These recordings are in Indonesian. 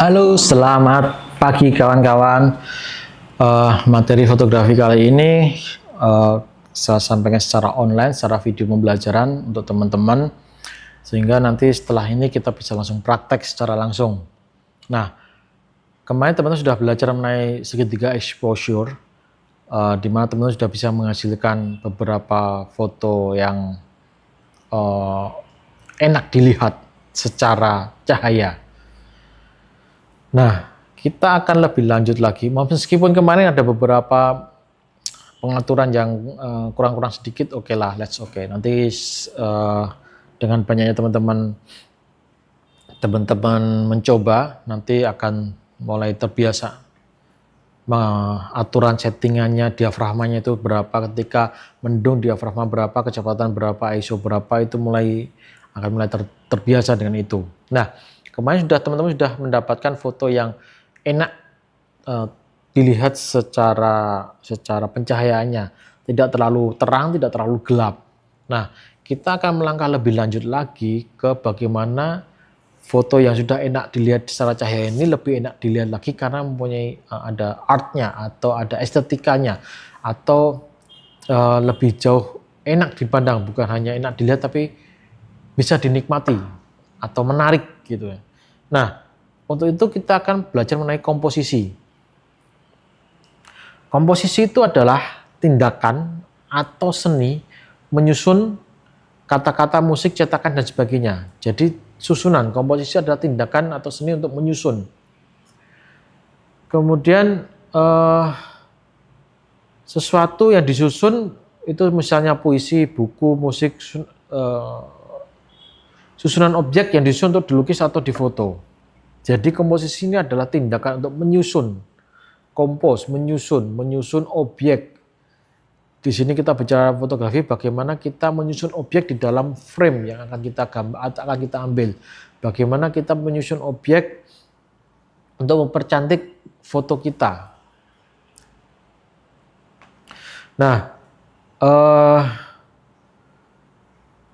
Halo, selamat pagi kawan-kawan. Materi fotografi kali ini saya sampaikan secara online, secara video pembelajaran untuk teman-teman, sehingga nanti setelah ini kita bisa langsung praktek secara langsung. Nah, kemarin teman-teman sudah belajar mengenai segitiga exposure, di mana teman-teman sudah bisa menghasilkan beberapa foto yang enak dilihat secara cahaya. Nah, kita akan lebih lanjut lagi, meskipun kemarin ada beberapa pengaturan yang kurang-kurang sedikit, oke lah, let's okay. Nanti dengan banyaknya teman-teman mencoba, nanti akan mulai terbiasa. Aturan settingannya, diafragmanya itu berapa, ketika mendung diafragma berapa, kecepatan berapa, ISO berapa, itu akan mulai terbiasa dengan itu. Nah, kemarin teman-teman sudah mendapatkan foto yang enak dilihat secara pencahayaannya, tidak terlalu terang, tidak terlalu gelap. Nah, kita akan melangkah lebih lanjut lagi ke bagaimana foto yang sudah enak dilihat secara cahaya ini lebih enak dilihat lagi karena mempunyai ada artnya atau ada estetikanya, atau lebih jauh enak dipandang, bukan hanya enak dilihat tapi bisa dinikmati atau menarik gitu ya. Nah, untuk itu kita akan belajar mengenai komposisi. Komposisi itu adalah tindakan atau seni menyusun kata-kata, musik, cetakan, dan sebagainya. Jadi susunan, komposisi adalah tindakan atau seni untuk menyusun. Kemudian sesuatu yang disusun itu misalnya puisi, buku, musik, susunan objek yang disusun untuk dilukis atau difoto. Jadi komposisi ini adalah tindakan untuk menyusun, menyusun objek. Di sini kita bicara fotografi, bagaimana kita menyusun objek di dalam frame yang akan kita ambil. Bagaimana kita menyusun objek untuk mempercantik foto kita. Nah,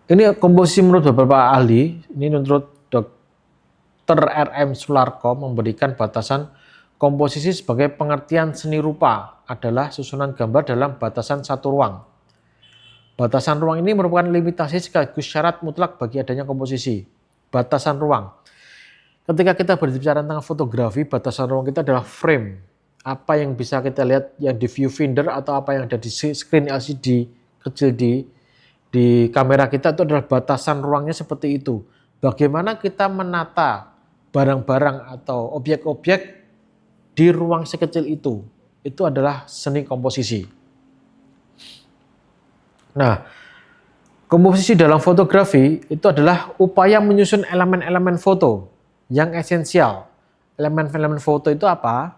ini komposisi menurut beberapa ahli. Ini menurut Dr. R.M. Sularko memberikan batasan komposisi sebagai pengertian seni rupa adalah susunan gambar dalam batasan satu ruang. Batasan ruang ini merupakan limitasi sekaligus syarat mutlak bagi adanya komposisi. Batasan ruang. Ketika kita berbicara tentang fotografi, batasan ruang kita adalah frame. Apa yang bisa kita lihat yang di viewfinder atau apa yang ada di screen LCD kecil di kamera kita, itu adalah batasan ruangnya seperti itu. Bagaimana kita menata barang-barang atau objek-objek di ruang sekecil itu adalah seni komposisi. Nah, komposisi dalam fotografi itu adalah upaya menyusun elemen-elemen foto yang esensial. Elemen-elemen foto itu apa?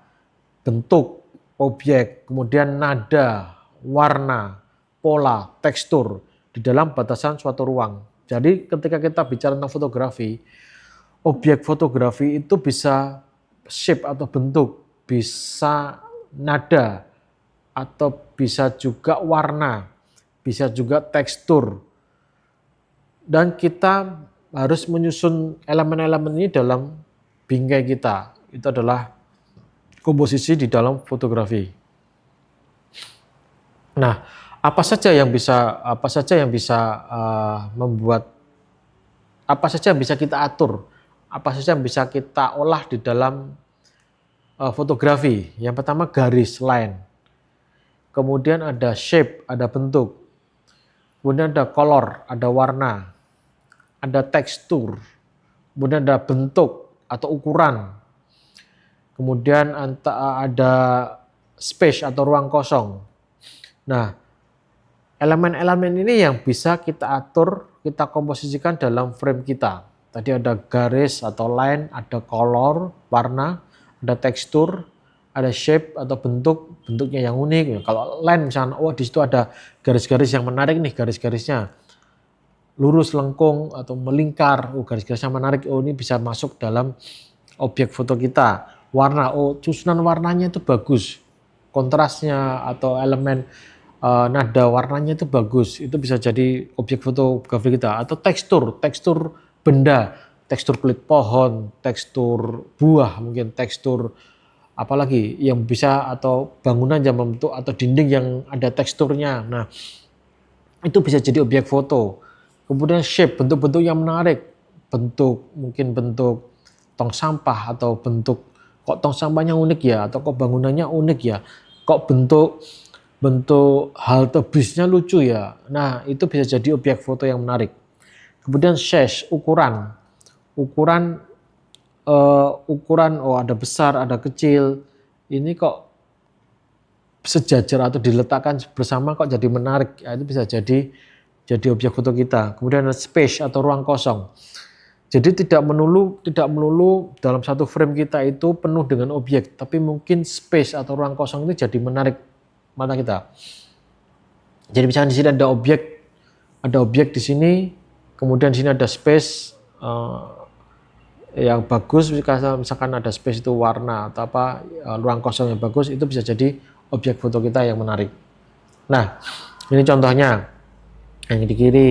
Bentuk, objek, kemudian nada, warna, pola, tekstur di dalam batasan suatu ruang. Jadi ketika kita bicara tentang fotografi, objek fotografi itu bisa shape atau bentuk, bisa nada, atau bisa juga warna, bisa juga tekstur. Dan kita harus menyusun elemen-elemen ini dalam bingkai kita. Itu adalah komposisi di dalam fotografi. Nah, apa saja yang bisa kita atur, apa saja yang bisa kita olah di dalam fotografi. Yang pertama garis, line. Kemudian ada shape, ada bentuk. Kemudian ada color, ada warna. Ada tekstur. Kemudian ada bentuk atau ukuran. Kemudian ada space atau ruang kosong. Nah, elemen-elemen ini yang bisa kita atur, kita komposisikan dalam frame kita. Tadi ada garis atau line, ada color, warna, ada tekstur, ada shape atau bentuknya yang unik. Kalau line misalnya, di situ ada garis-garis yang menarik nih, garis-garisnya lurus, lengkung atau melingkar. Garis-garisnya menarik. Ini bisa masuk dalam objek foto kita. Warna, susunan warnanya itu bagus. Kontrasnya atau elemen nada warnanya itu bagus. Itu bisa jadi objek fotografi kita. Atau tekstur benda. tekstur kulit pohon, tekstur buah, mungkin tekstur apalagi yang bisa, atau bangunan yang membentuk, atau dinding yang ada teksturnya. Nah, itu bisa jadi objek foto. Kemudian shape, bentuk-bentuk yang menarik, mungkin bentuk tong sampah, atau bentuk kok tong sampahnya unik ya, atau kok bangunannya unik ya, kok bentuk halte busnya lucu ya. Nah, itu bisa jadi objek foto yang menarik. Kemudian size, ukuran ada besar, ada kecil. Ini kok sejajar atau diletakkan bersama kok jadi menarik. Ya, itu bisa jadi objek foto kita. Kemudian ada space atau ruang kosong. Jadi tidak melulu dalam satu frame kita itu penuh dengan objek, tapi mungkin space atau ruang kosong itu jadi menarik mata kita. Jadi misalnya di sini ada objek di sini, kemudian di sini ada space yang bagus, misalkan ada space itu warna atau ruang kosong yang bagus, itu bisa jadi objek foto kita yang menarik. Nah, ini contohnya. Yang di kiri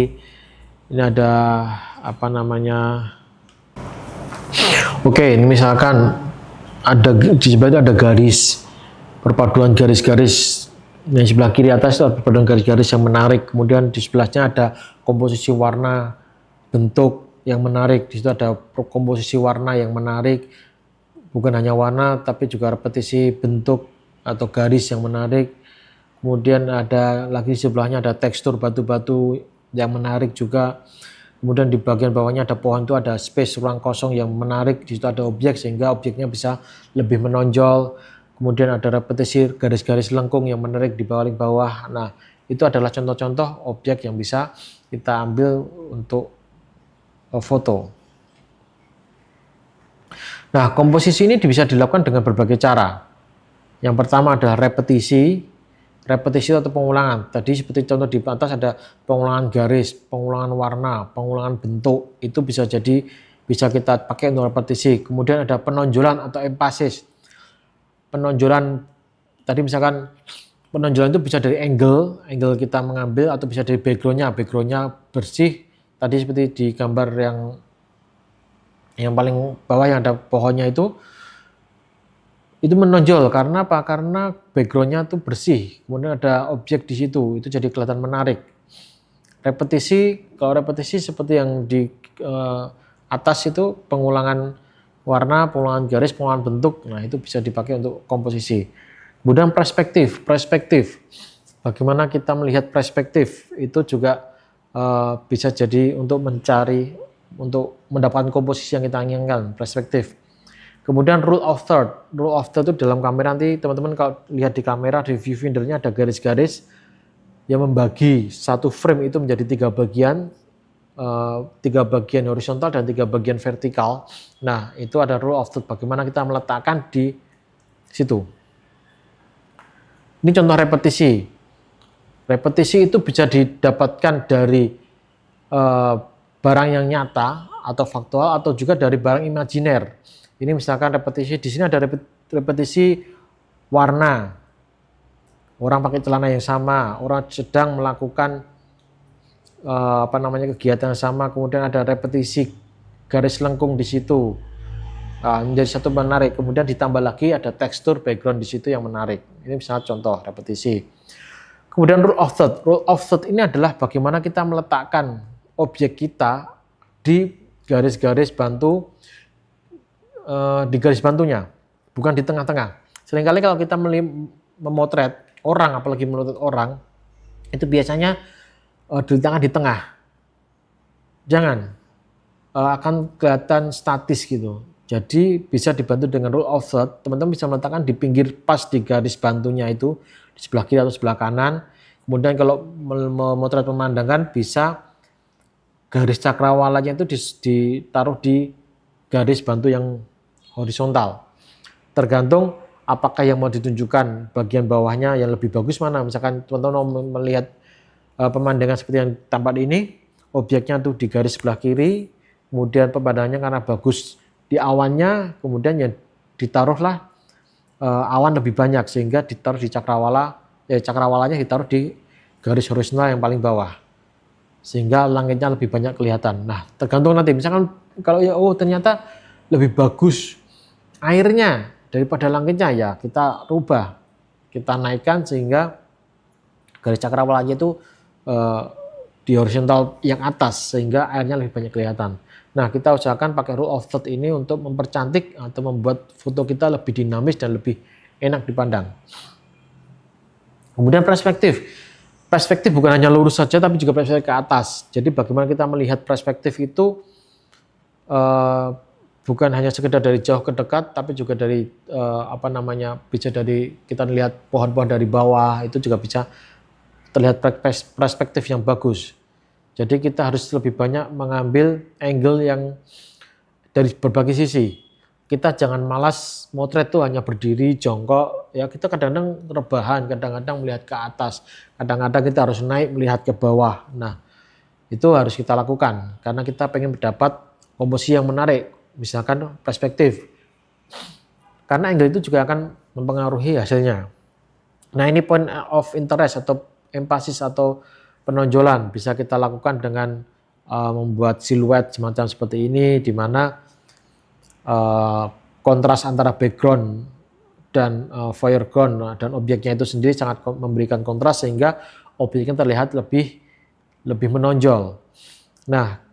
ini ada Oke, ini misalkan di sebelah itu ada garis, perpaduan garis-garis. Yang sebelah kiri atas itu ada perpaduan garis-garis yang menarik. Kemudian di sebelahnya ada komposisi warna, bentuk yang menarik. Di situ ada komposisi warna yang menarik. Bukan hanya warna, tapi juga repetisi bentuk atau garis yang menarik. Kemudian ada lagi di sebelahnya ada tekstur batu-batu yang menarik juga. Kemudian di bagian bawahnya ada pohon, itu ada space, ruang kosong yang menarik. Di situ ada objek sehingga objeknya bisa lebih menonjol. Kemudian ada repetisi garis-garis lengkung yang menarik di bawah. Nah, itu adalah contoh-contoh objek yang bisa kita ambil untuk foto. Nah, komposisi ini bisa dilakukan dengan berbagai cara. Yang pertama adalah repetisi atau pengulangan. Tadi seperti contoh di atas ada pengulangan garis, pengulangan warna, pengulangan bentuk. Itu bisa kita pakai untuk repetisi. Kemudian ada penonjolan atau emphasis. Penonjolan tadi misalkan penonjolan itu bisa dari angle kita mengambil, atau bisa dari backgroundnya bersih. Tadi seperti di gambar yang paling bawah yang ada pohonnya itu menonjol. Karena apa? Karena backgroundnya itu bersih, kemudian ada objek di situ, itu jadi kelihatan menarik. Kalau repetisi seperti yang di atas itu, pengulangan warna, pengulangan garis, pengulangan bentuk. Nah, itu bisa dipakai untuk komposisi. Kemudian perspektif. Bagaimana kita melihat perspektif itu juga bisa jadi untuk mendapatkan komposisi yang kita inginkan, perspektif. Kemudian rule of third itu dalam kamera, nanti teman-teman kalau lihat di kamera, di viewfindernya ada garis-garis yang membagi satu frame itu menjadi 3 bagian, 3 bagian horizontal dan 3 bagian vertikal. Nah, itu ada rule of third, bagaimana kita meletakkan di situ. Ini contoh repetisi. Repetisi itu bisa didapatkan dari barang yang nyata atau faktual, atau juga dari barang imajiner. Ini misalkan repetisi, di sini ada repetisi warna. Orang pakai celana yang sama, orang sedang melakukan kegiatan yang sama, kemudian ada repetisi garis lengkung di situ. Menjadi satu menarik. Kemudian ditambah lagi ada tekstur background di situ yang menarik. Ini misalnya contoh repetisi. Kemudian rule of third. Rule of third ini adalah bagaimana kita meletakkan objek kita di garis-garis bantu, di garis bantunya, bukan di tengah-tengah. Seringkali kalau kita memotret orang, apalagi memotret orang, itu biasanya diletakkan di tengah. Jangan, akan kelihatan statis gitu. Jadi bisa dibantu dengan rule of third. Teman-teman bisa meletakkan di pinggir pas di garis bantunya itu, di sebelah kiri atau sebelah kanan. Kemudian kalau memotret pemandangan, bisa garis cakrawalanya itu ditaruh di garis bantu yang horizontal. Tergantung apakah yang mau ditunjukkan bagian bawahnya yang lebih bagus mana. Misalkan teman-teman mau melihat pemandangan seperti yang tampak ini, objeknya tuh di garis sebelah kiri, kemudian pemandangannya karena bagus di awannya, kemudian yang ditaruhlah awan lebih banyak, sehingga ditaruh di cakrawalanya ditaruh di garis horizontal yang paling bawah, sehingga langitnya lebih banyak kelihatan. Nah, tergantung nanti, misalkan Kalau ya ternyata lebih bagus airnya daripada langitnya, ya kita rubah, kita naikkan sehingga garis cakrawalanya itu di horizontal yang atas sehingga airnya lebih banyak kelihatan. Nah, kita usahakan pakai rule of third ini untuk mempercantik atau membuat foto kita lebih dinamis dan lebih enak dipandang. Kemudian perspektif. Perspektif bukan hanya lurus saja tapi juga perspektif ke atas. Jadi bagaimana kita melihat perspektif itu bukan hanya sekedar dari jauh ke dekat, tapi juga dari bisa dari kita lihat pohon-pohon dari bawah, itu juga bisa terlihat perspektif yang bagus. Jadi kita harus lebih banyak mengambil angle yang dari berbagai sisi. Kita jangan malas motret tuh hanya berdiri jongkok, ya kita kadang-kadang rebahan, kadang-kadang melihat ke atas, kadang-kadang kita harus naik melihat ke bawah. Nah, itu harus kita lakukan karena kita pengen mendapat komposisi yang menarik, misalkan perspektif. Karena angle itu juga akan mempengaruhi hasilnya. Nah, ini point of interest atau emphasis atau penonjolan bisa kita lakukan dengan membuat siluet semacam seperti ini, di mana kontras antara background dan foreground dan objeknya itu sendiri sangat memberikan kontras sehingga objeknya terlihat lebih menonjol. Nah,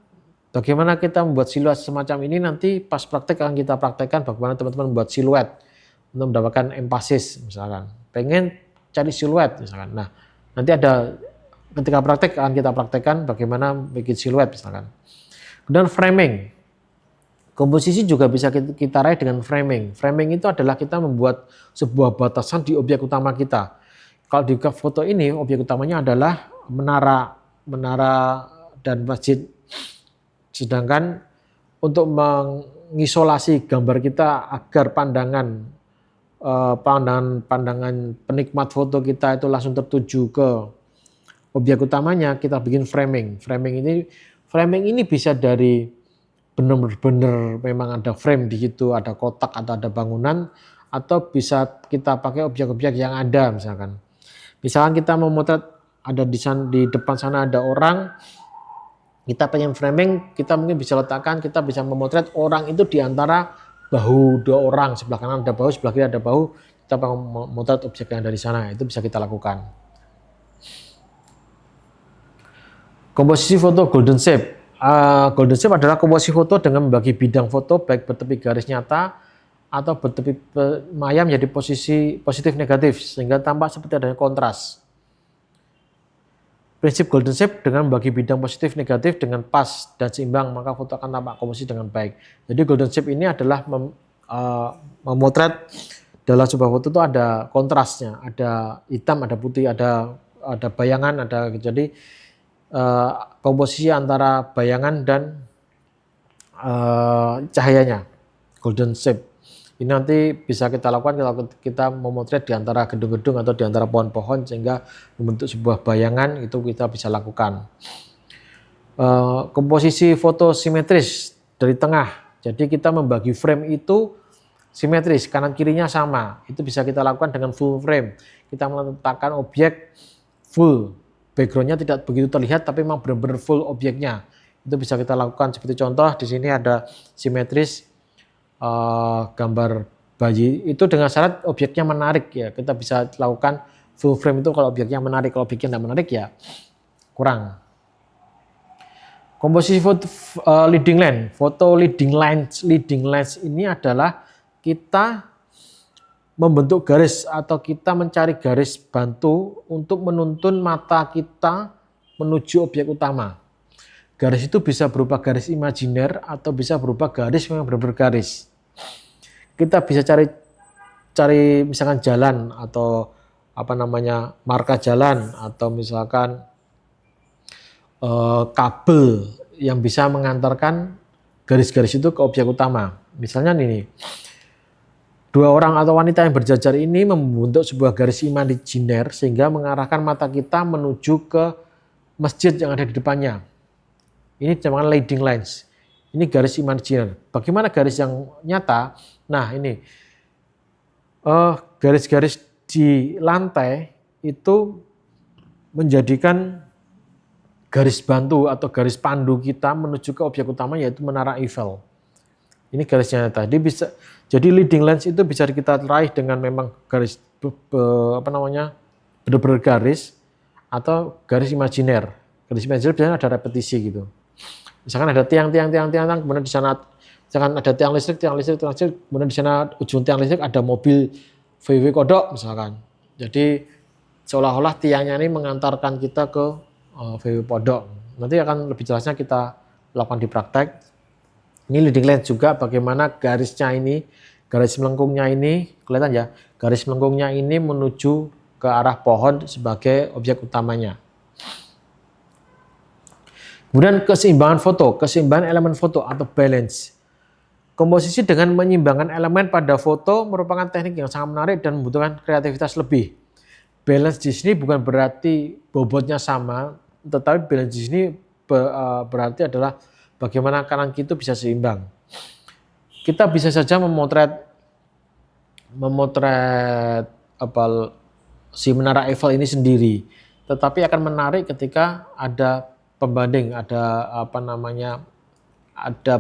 bagaimana kita membuat siluet semacam ini nanti pas praktek akan kita praktekkan bagaimana teman-teman membuat siluet untuk mendapatkan emphasis misalkan. Pengen cari siluet misalkan. Nah, nanti ada ketika praktek akan kita praktekkan bagaimana bikin siluet misalkan. Kemudian framing. Komposisi juga bisa kita raih dengan framing. Framing itu adalah kita membuat sebuah batasan di objek utama kita. Kalau di foto ini objek utamanya adalah menara dan masjid. Sedangkan untuk mengisolasi gambar kita agar pandangan penikmat foto kita itu langsung tertuju ke objek utamanya, kita bikin framing. Framing ini bisa dari benar-benar memang ada frame di situ, ada kotak atau ada bangunan, atau bisa kita pakai objek-objek yang ada misalkan. Misalkan kita memotret ada di depan sana ada orang, kita pengen framing, kita mungkin bisa letakkan, kita bisa memotret orang itu di antara bahu dua orang, sebelah kanan ada bahu, sebelah kiri ada bahu, kita pengen memotret objek yang dari sana, itu bisa kita lakukan. Komposisi foto golden shape. Golden shape adalah komposisi foto dengan membagi bidang foto baik bertepi garis nyata atau bertepi maya menjadi posisi positif negatif sehingga tampak seperti adanya kontras. Prinsip golden shape dengan membagi bidang positif negatif dengan pas dan seimbang maka foto akan tampak komposisi dengan baik. Jadi golden shape ini adalah memotret dalam sebuah foto itu ada kontrasnya, ada hitam, ada putih, ada bayangan, jadi komposisi antara bayangan dan cahayanya, golden shape. Ini nanti bisa kita lakukan kalau kita memotret di antara gedung-gedung atau di antara pohon-pohon sehingga membentuk sebuah bayangan, itu kita bisa lakukan. Komposisi foto simetris dari tengah. Jadi kita membagi frame itu simetris, kanan kirinya sama. Itu bisa kita lakukan dengan full frame. Kita meletakkan objek full. Backgroundnya tidak begitu terlihat tapi memang benar-benar full objeknya. Itu bisa kita lakukan seperti contoh di sini ada simetris gambar bayi itu dengan syarat objeknya menarik ya. Kita bisa lakukan full frame itu kalau objeknya menarik, kalau objeknya tidak menarik ya kurang. Komposisi foto leading lens. Foto leading lens ini adalah kita membentuk garis atau kita mencari garis bantu untuk menuntun mata kita menuju objek utama. Garis itu bisa berupa garis imajiner atau bisa berupa garis yang benar-benar garis. Kita bisa cari misalkan jalan atau marka jalan atau misalkan kabel yang bisa mengantarkan garis-garis itu ke objek utama. Misalnya ini. Dua orang atau wanita yang berjajar ini membentuk sebuah garis imajiner sehingga mengarahkan mata kita menuju ke masjid yang ada di depannya. Ini dinamakan leading lens. Ini garis imajiner. Bagaimana garis yang nyata? Nah ini garis-garis di lantai itu menjadikan garis bantu atau garis pandu kita menuju ke objek utama, yaitu Menara Eiffel. Ini garisnya tadi bisa, jadi leading lens itu bisa kita raih dengan memang garis benar-benar garis atau garis imajiner. Garis imajiner biasanya ada repetisi gitu. Misalkan ada tiang, kemudian di sana misalkan ada tiang listrik, kemudian di sana ujung tiang listrik ada mobil VW kodok misalkan. Jadi seolah-olah tiangnya ini mengantarkan kita ke VW kodok. Nanti akan lebih jelasnya kita lakukan di praktek. Ini leading lens juga, bagaimana garisnya ini, garis melengkungnya ini, kelihatan ya, garis melengkungnya ini menuju ke arah pohon sebagai objek utamanya. Kemudian keseimbangan foto, keseimbangan elemen foto atau balance. Komposisi dengan menyeimbangkan elemen pada foto merupakan teknik yang sangat menarik dan membutuhkan kreativitas lebih. Balance di sini bukan berarti bobotnya sama, tetapi balance di sini berarti adalah bagaimana kanan kiri itu bisa seimbang. Kita bisa saja memotret si Menara Eiffel ini sendiri, tetapi akan menarik ketika ada pembanding, ada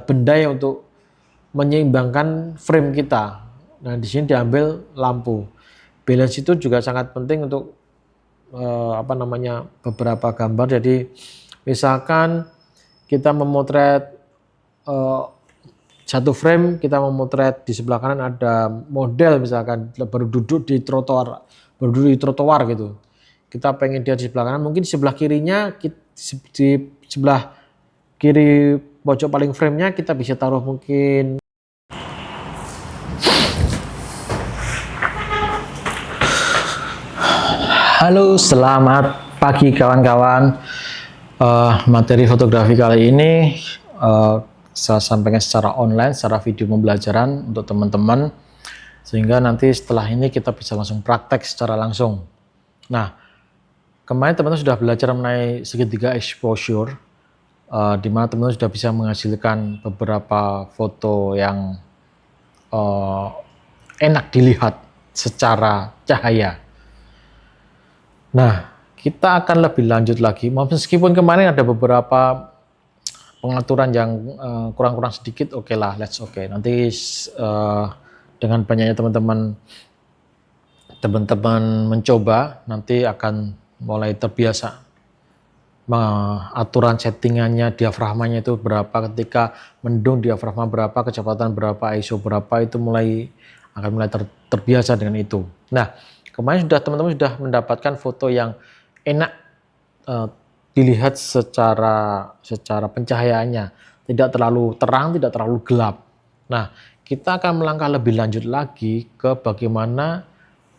benda yang untuk menyeimbangkan frame kita. Nah, di sini diambil lampu. Balance itu juga sangat penting untuk beberapa gambar. Jadi misalkan kita memotret satu frame, kita memotret di sebelah kanan ada model misalkan baru duduk di trotoar gitu. Kita pengen dia di sebelah kanan, mungkin di sebelah kirinya, di sebelah kiri pojok paling frame-nya kita bisa taruh mungkin halo, selamat pagi kawan-kawan. Materi fotografi kali ini saya sampaikan secara online, secara video pembelajaran untuk teman-teman, sehingga nanti setelah ini kita bisa langsung praktek secara langsung. Nah, kemarin teman-teman sudah belajar mengenai segitiga exposure, di mana teman-teman sudah bisa menghasilkan beberapa foto yang enak dilihat secara cahaya. Nah, kita akan lebih lanjut lagi, meskipun kemarin ada beberapa pengaturan yang kurang-kurang sedikit, oke lah, let's okay. Nanti dengan banyaknya teman-teman mencoba, nanti akan mulai terbiasa. Aturan settingannya, diafragmanya itu berapa, ketika mendung diafragma berapa, kecepatan berapa, ISO berapa, itu akan mulai terbiasa dengan itu. Nah, kemarin teman-teman sudah mendapatkan foto yang enak dilihat secara pencahayaannya, tidak terlalu terang, tidak terlalu gelap. Nah, kita akan melangkah lebih lanjut lagi ke bagaimana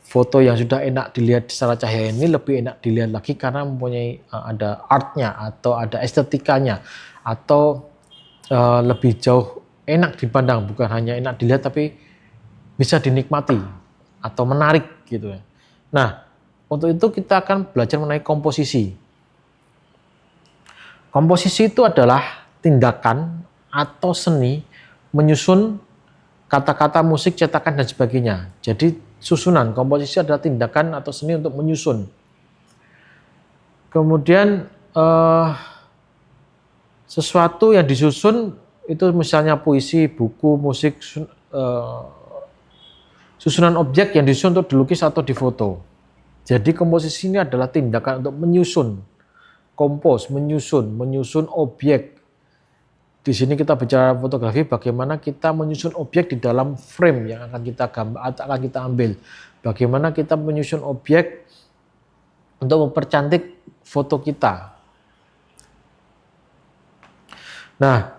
foto yang sudah enak dilihat secara cahaya ini lebih enak dilihat lagi karena mempunyai ada artnya atau ada estetikanya, atau lebih jauh enak dipandang, bukan hanya enak dilihat tapi bisa dinikmati atau menarik gitu ya. Nah, untuk itu kita akan belajar mengenai komposisi. Komposisi itu adalah tindakan atau seni menyusun kata-kata, musik, cetakan, dan sebagainya. Jadi susunan, komposisi adalah tindakan atau seni untuk menyusun. Kemudian sesuatu yang disusun itu misalnya puisi, buku, musik, susunan objek yang disusun untuk dilukis atau difoto. Jadi komposisi ini adalah tindakan untuk menyusun, menyusun objek. Di sini kita bicara fotografi, bagaimana kita menyusun objek di dalam frame yang akan kita ambil. Bagaimana kita menyusun objek untuk mempercantik foto kita. Nah,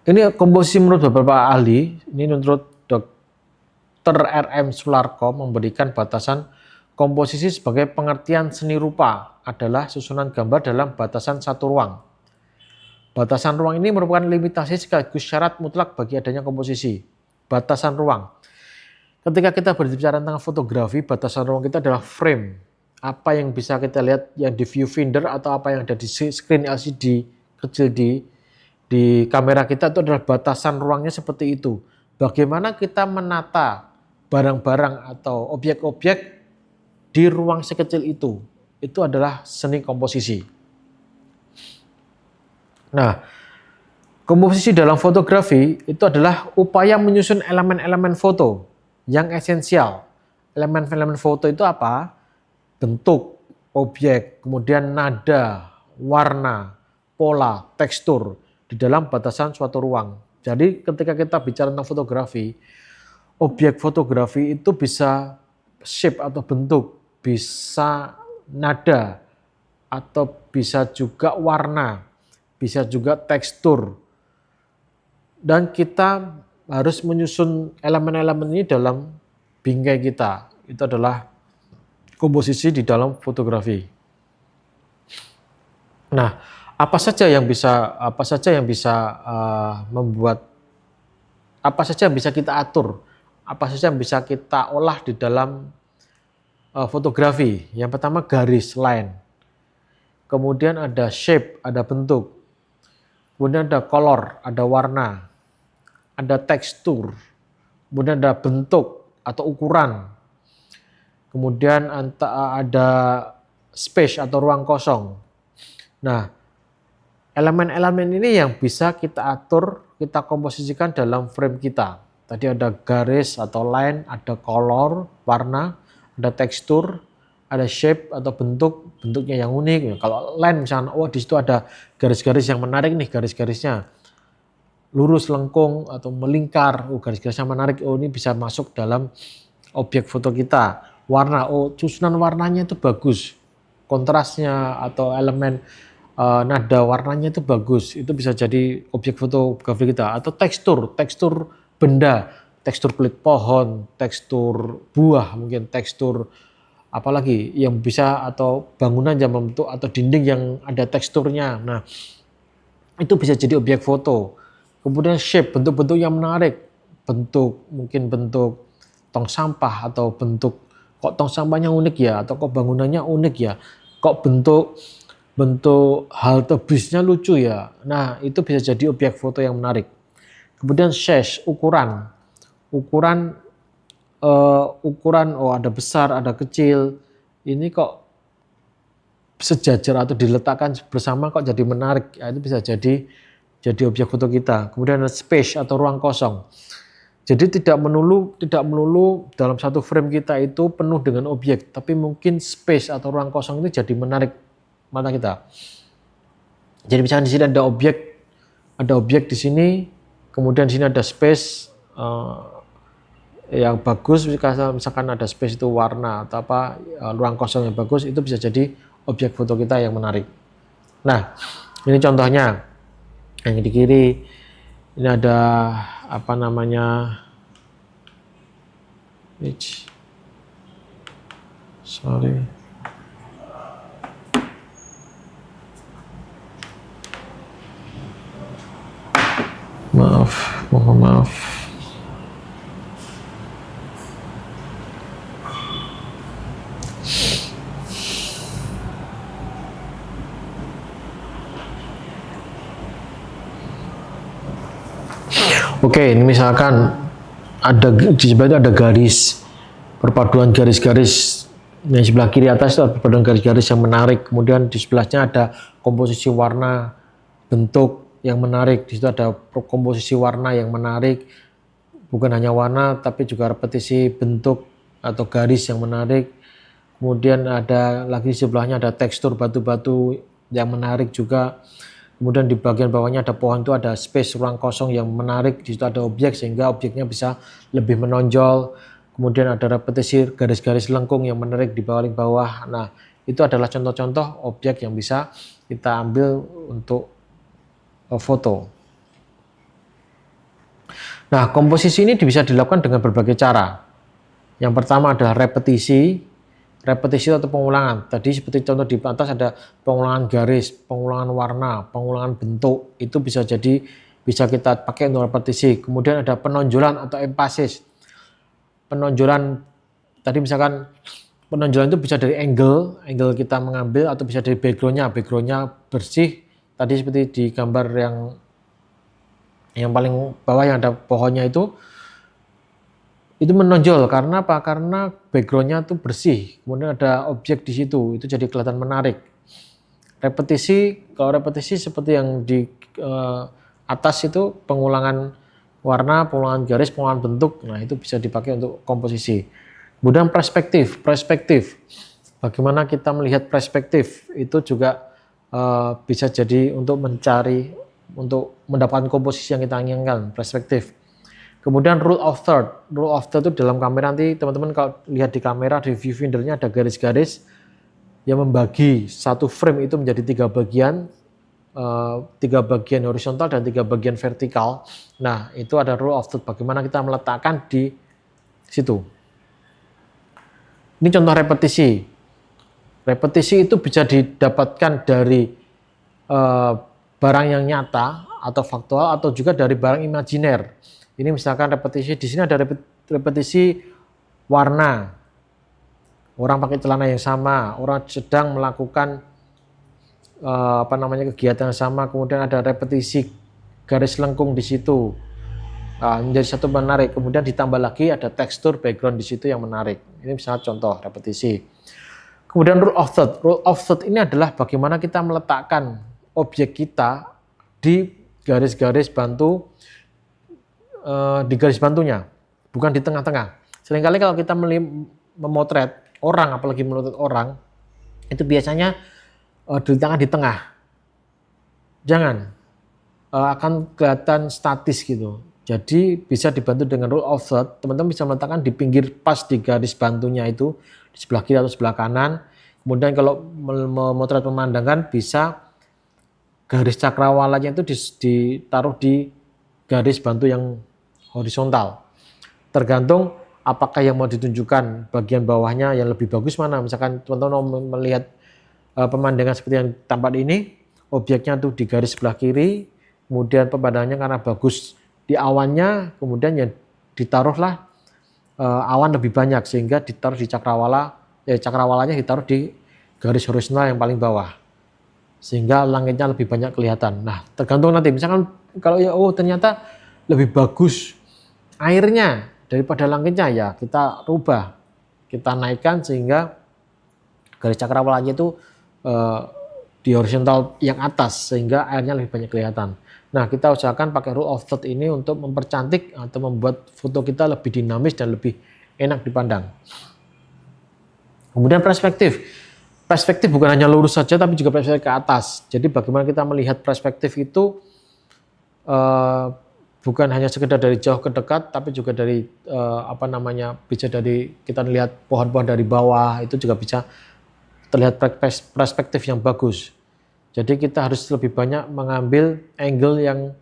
ini komposisi menurut beberapa ahli, ini menurut Dr. R.M. Sularko memberikan batasan komposisi sebagai pengertian seni rupa adalah susunan gambar dalam batasan satu ruang. Batasan ruang ini merupakan limitasi sekaligus syarat mutlak bagi adanya komposisi. Batasan ruang. Ketika kita berbicara tentang fotografi, batasan ruang kita adalah frame. Apa yang bisa kita lihat yang di viewfinder atau apa yang ada di screen LCD kecil di kamera kita, itu adalah batasan ruangnya seperti itu. Bagaimana kita menata barang-barang atau objek-objek di ruang sekecil itu. itu adalah seni komposisi. Nah, komposisi dalam fotografi itu adalah upaya menyusun elemen-elemen foto yang esensial. Elemen-elemen foto itu apa? Bentuk, objek, kemudian nada, warna, pola, tekstur di dalam batasan suatu ruang. Jadi ketika kita bicara tentang fotografi, objek fotografi itu bisa shape atau bentuk, bisa nada, atau bisa juga warna, bisa juga tekstur. Dan kita harus menyusun elemen-elemen ini dalam bingkai kita. Itu adalah komposisi di dalam fotografi. Nah, apa saja yang bisa membuat, apa saja yang bisa kita atur, apa saja yang bisa kita olah di dalam fotografi. Yang pertama garis, line. Kemudian ada shape, ada bentuk. Kemudian ada color, ada warna. Ada tekstur. Kemudian ada bentuk atau ukuran. Kemudian ada space atau ruang kosong. Nah, elemen-elemen ini yang bisa kita atur, kita komposisikan dalam frame kita. Tadi ada garis atau line, ada color, warna, ada tekstur, ada shape atau bentuknya yang unik. Kalau line misalnya, di situ ada garis-garis yang menarik nih, garis-garisnya lurus, lengkung atau melingkar. Garis-garisnya menarik. Ini bisa masuk dalam objek foto kita. Warna, susunan warnanya itu bagus. Kontrasnya atau elemen nada warnanya itu bagus. Itu bisa jadi objek fotografi kita. Atau tekstur benda, tekstur kulit pohon, tekstur buah, mungkin tekstur apalagi yang bisa, atau bangunan yang membentuk, atau dinding yang ada teksturnya. Nah, itu bisa jadi objek foto. Kemudian shape, bentuk-bentuk yang menarik, mungkin bentuk tong sampah, atau bentuk kok tong sampahnya unik ya, atau kok bangunannya unik ya, kok bentuk halte bisnya lucu ya. Nah, itu bisa jadi objek foto yang menarik. Kemudian size, ukuran ada besar, ada kecil. Ini kok sejajar atau diletakkan bersama kok jadi menarik. Itu bisa jadi objek foto kita. Kemudian ada space atau ruang kosong. Jadi tidak melulu dalam satu frame kita itu penuh dengan objek, tapi mungkin space atau ruang kosong itu jadi menarik mata kita. Jadi misalnya di sini ada objek di sini, kemudian di sini ada space yang bagus, misalkan ada space itu warna atau ruang kosong yang bagus, itu bisa jadi objek foto kita yang menarik. Nah, ini contohnya. Yang di kiri ini ada mohon maaf. Oke, ini misalkan di sebelah itu ada garis, perpaduan garis-garis. Yang sebelah kiri atas itu ada perpaduan garis-garis yang menarik. Kemudian di sebelahnya ada komposisi warna, bentuk yang menarik. Di situ ada komposisi warna yang menarik. Bukan hanya warna, tapi juga repetisi bentuk atau garis yang menarik. Kemudian ada lagi di sebelahnya ada tekstur batu-batu yang menarik juga. Kemudian di bagian bawahnya ada pohon, itu ada space, ruang kosong yang menarik. Di situ ada objek sehingga objeknya bisa lebih menonjol. Kemudian ada repetisi garis-garis lengkung yang menarik di bawah. Nah, itu adalah contoh-contoh objek yang bisa kita ambil untuk foto. Nah, komposisi ini bisa dilakukan dengan berbagai cara. Yang pertama adalah repetisi atau pengulangan. Tadi seperti contoh di atas ada pengulangan garis, pengulangan warna, pengulangan bentuk. Itu bisa kita pakai untuk repetisi. Kemudian ada penonjolan atau empasis. Penonjolan tadi misalkan penonjolan itu bisa dari angle kita mengambil, atau bisa dari backgroundnya bersih. Tadi seperti di gambar yang paling bawah yang ada pohonnya itu Itu menonjol karena apa? Karena backgroundnya tuh bersih, kemudian ada objek di situ, itu jadi kelihatan menarik. Repetisi, kalau repetisi seperti yang di atas itu pengulangan warna, pengulangan garis, pengulangan bentuk, nah itu bisa dipakai untuk komposisi. Kemudian perspektif, bagaimana kita melihat perspektif itu juga bisa jadi untuk mencari, untuk mendapatkan komposisi yang kita inginkan, perspektif. Kemudian rule of third itu dalam kamera nanti teman-teman kalau lihat di kamera di viewfindernya ada garis-garis yang membagi satu frame itu menjadi 3 bagian horizontal dan 3 bagian vertikal. Nah itu ada rule of third, bagaimana kita meletakkan di situ. Ini contoh repetisi. Repetisi itu bisa didapatkan dari barang yang nyata atau faktual atau juga dari barang imajiner. Ini misalkan repetisi, di sini ada repetisi warna. Orang pakai celana yang sama, orang sedang melakukan kegiatan yang sama, kemudian ada repetisi garis lengkung di situ. Menjadi satu menarik, kemudian ditambah lagi ada tekstur background di situ yang menarik. Ini misalnya contoh repetisi. Kemudian rule of third. Rule of third ini adalah bagaimana kita meletakkan objek kita di garis-garis bantu, di garis bantunya, bukan di tengah-tengah. Seringkali kalau kita memotret orang, apalagi memotret orang, itu biasanya diletakkan di tengah. Jangan, akan kelihatan statis gitu. Jadi bisa dibantu dengan rule of third, teman-teman bisa meletakkan di pinggir pas di garis bantunya itu, di sebelah kiri atau sebelah kanan. Kemudian kalau memotret pemandangan bisa garis cakrawalanya itu ditaruh di garis bantu yang horizontal. Tergantung apakah yang mau ditunjukkan bagian bawahnya yang lebih bagus mana. Misalkan teman-teman mau melihat pemandangan seperti yang tampak ini, objeknya tuh di garis sebelah kiri, kemudian pemandangannya karena bagus di awannya, kemudian ya ditaruhlah awan lebih banyak sehingga ditaruh di cakrawalanya ditaruh di garis horizontal yang paling bawah. Sehingga langitnya lebih banyak kelihatan. Nah, tergantung nanti misalkan kalau ternyata lebih bagus airnya daripada langitnya, ya kita rubah, kita naikkan sehingga garis cakrawalanya itu di horizontal yang atas sehingga airnya lebih banyak kelihatan. Nah, kita usahakan pakai rule of third ini untuk mempercantik atau membuat foto kita lebih dinamis dan lebih enak dipandang. Kemudian perspektif bukan hanya lurus saja tapi juga perspektif ke atas. Jadi bagaimana kita melihat perspektif itu bukan hanya sekedar dari jauh ke dekat, tapi juga dari bisa dari kita lihat pohon-pohon dari bawah, itu juga bisa terlihat perspektif yang bagus. Jadi kita harus lebih banyak mengambil angle yang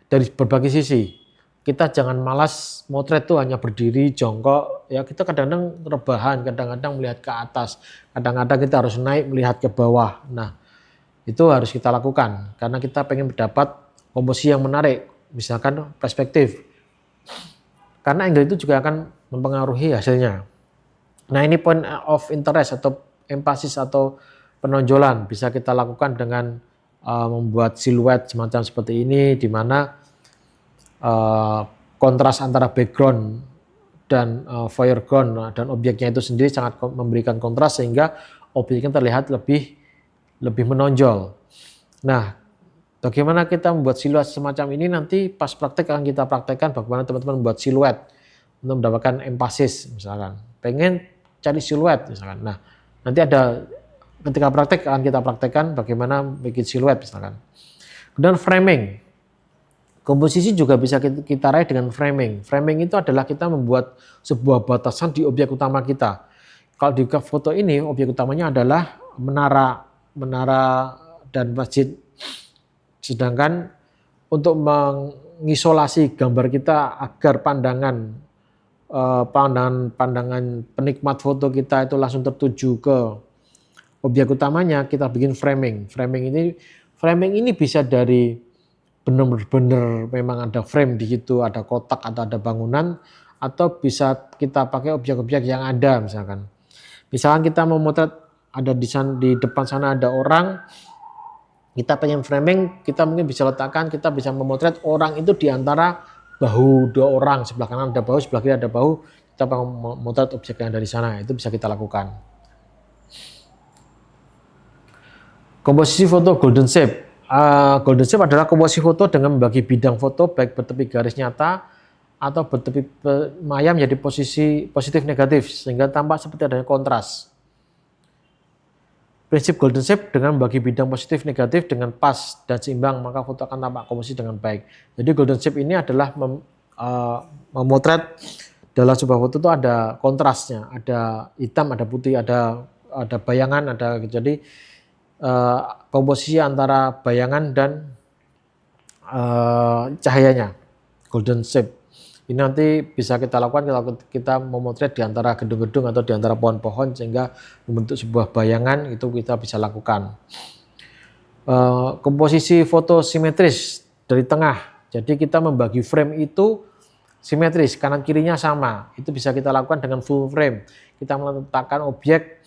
dari berbagai sisi. Kita jangan malas motret tuh hanya berdiri jongkok, ya kita kadang-kadang rebahan, kadang-kadang melihat ke atas, kadang-kadang kita harus naik melihat ke bawah. Nah, itu harus kita lakukan karena kita pengen mendapat komposisi yang menarik, misalkan perspektif. Karena angle itu juga akan mempengaruhi hasilnya. Nah, ini point of interest atau emphasis atau penonjolan bisa kita lakukan dengan membuat siluet semacam seperti ini, di mana kontras antara background dan foreground dan objeknya itu sendiri sangat memberikan kontras sehingga objeknya terlihat lebih menonjol. Nah, bagaimana kita membuat siluet semacam ini nanti pas praktek akan kita praktekkan bagaimana teman-teman membuat siluet untuk mendapatkan emphasis misalkan. Pengen cari siluet misalkan. Nah, nanti ada ketika praktek akan kita praktekkan bagaimana bikin siluet misalkan. Kemudian framing. Komposisi juga bisa kita raih dengan framing. Framing itu adalah kita membuat sebuah batasan di objek utama kita. Kalau di foto ini objek utamanya adalah menara dan masjid. Sedangkan untuk mengisolasi gambar kita agar pandangan penikmat foto kita itu langsung tertuju ke objek utamanya, kita bikin framing. Framing ini bisa dari benar-benar memang ada frame di situ, ada kotak atau ada bangunan, atau bisa kita pakai objek-objek yang ada misalkan. Misalkan kita memotret ada di depan sana ada orang, kita pengen framing, kita mungkin bisa letakkan, kita bisa memotret orang itu di antara bahu dua orang, sebelah kanan ada bahu, sebelah kiri ada bahu, kita memotret objek yang dari sana, itu bisa kita lakukan. Komposisi foto golden shape. Golden shape adalah komposisi foto dengan membagi bidang foto baik bertepi garis nyata atau bertepi maya menjadi posisi positif negatif sehingga tampak seperti adanya kontras. Prinsip golden shape dengan membagi bidang positif negatif dengan pas dan seimbang, maka foto akan tampak komposisi dengan baik. Jadi golden shape ini adalah memotret dalam sebuah foto itu ada kontrasnya, ada hitam, ada putih, ada bayangan, ada jadi komposisi antara bayangan dan cahayanya, golden shape. Ini nanti bisa kita lakukan kalau kita memotret di antara gedung-gedung atau di antara pohon-pohon sehingga membentuk sebuah bayangan, itu kita bisa lakukan. Komposisi foto simetris dari tengah. Jadi kita membagi frame itu simetris, kanan kirinya sama. Itu bisa kita lakukan dengan full frame. Kita meletakkan objek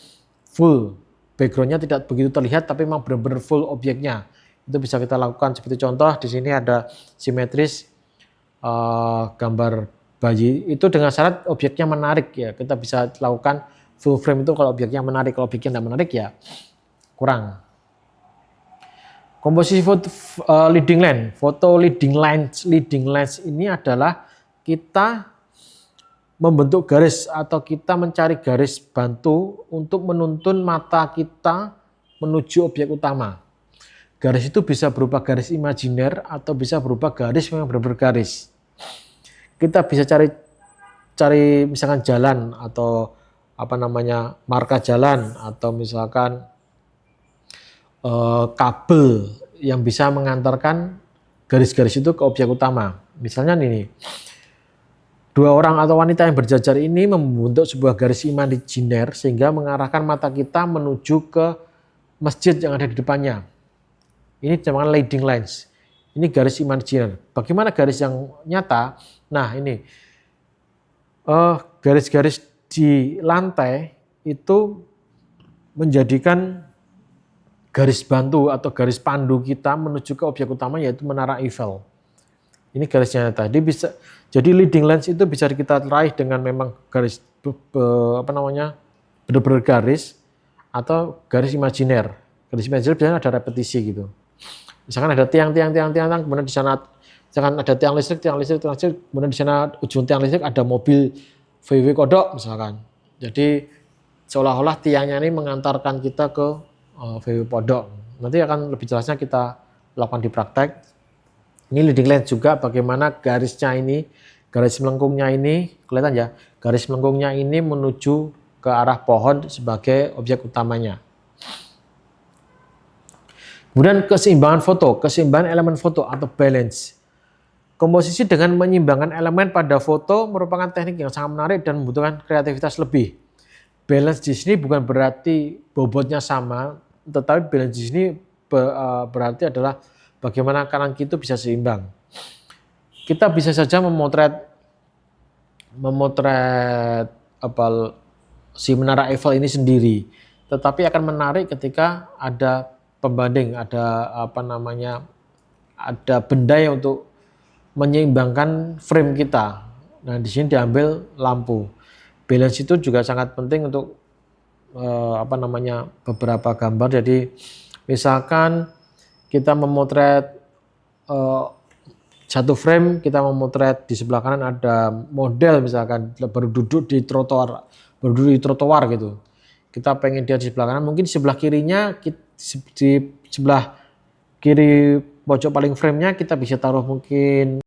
full, backgroundnya tidak begitu terlihat tapi memang benar-benar full objeknya. Itu bisa kita lakukan seperti contoh di sini ada simetris gambar bayi itu dengan syarat objeknya menarik ya. Kita bisa lakukan full frame itu kalau objeknya menarik, kalau objeknya tidak menarik ya kurang. Komposisi foto leading lens. Foto leading lens ini adalah kita membentuk garis atau kita mencari garis bantu untuk menuntun mata kita menuju objek utama. Garis itu bisa berupa garis imajiner atau bisa berupa garis yang benar-benar garis. Kita bisa cari misalkan jalan atau marka jalan atau misalkan kabel yang bisa mengantarkan garis-garis itu ke objek utama. Misalnya ini, dua orang atau wanita yang berjajar ini membentuk sebuah garis imajiner sehingga mengarahkan mata kita menuju ke masjid yang ada di depannya. Ini namanya leading lens. Ini garis imajiner. Bagaimana garis yang nyata? Nah ini garis-garis di lantai itu menjadikan garis bantu atau garis pandu kita menuju ke objek utama yaitu Menara Eiffel. Ini garisnya nyata. Jadi leading lens itu bisa kita raih dengan memang garis benar-benar garis atau garis imajiner. Garis imajiner biasanya ada repetisi gitu. Misalkan ada tiang, kemudian di sana misalkan ada tiang listrik, kemudian di sana ujung tiang listrik ada mobil VW kodok misalkan. Jadi seolah-olah tiangnya ini mengantarkan kita ke VW kodok. Nanti akan lebih jelasnya kita lakukan di praktek. Ini leading lens juga bagaimana garisnya ini, garis melengkungnya ini, kelihatan ya, garis melengkungnya ini menuju ke arah pohon sebagai objek utamanya. Kemudian keseimbangan foto, keseimbangan elemen foto atau balance. Komposisi dengan menyimbangkan elemen pada foto merupakan teknik yang sangat menarik dan membutuhkan kreativitas lebih. Balance di sini bukan berarti bobotnya sama, tetapi balance di sini berarti adalah bagaimana kanan kiri itu bisa seimbang. Kita bisa saja memotret si Menara Eiffel ini sendiri, tetapi akan menarik ketika ada pembanding, ada benda yang untuk menyeimbangkan frame kita. Nah, di sini diambil lampu. Balance itu juga sangat penting untuk beberapa gambar. Jadi misalkan kita memotret satu frame, kita memotret di sebelah kanan ada model misalkan baru duduk di trotoar gitu. Kita pengen dia di sebelah kanan, mungkin di sebelah kirinya, di sebelah kiri pojok paling frame-nya kita bisa taruh mungkin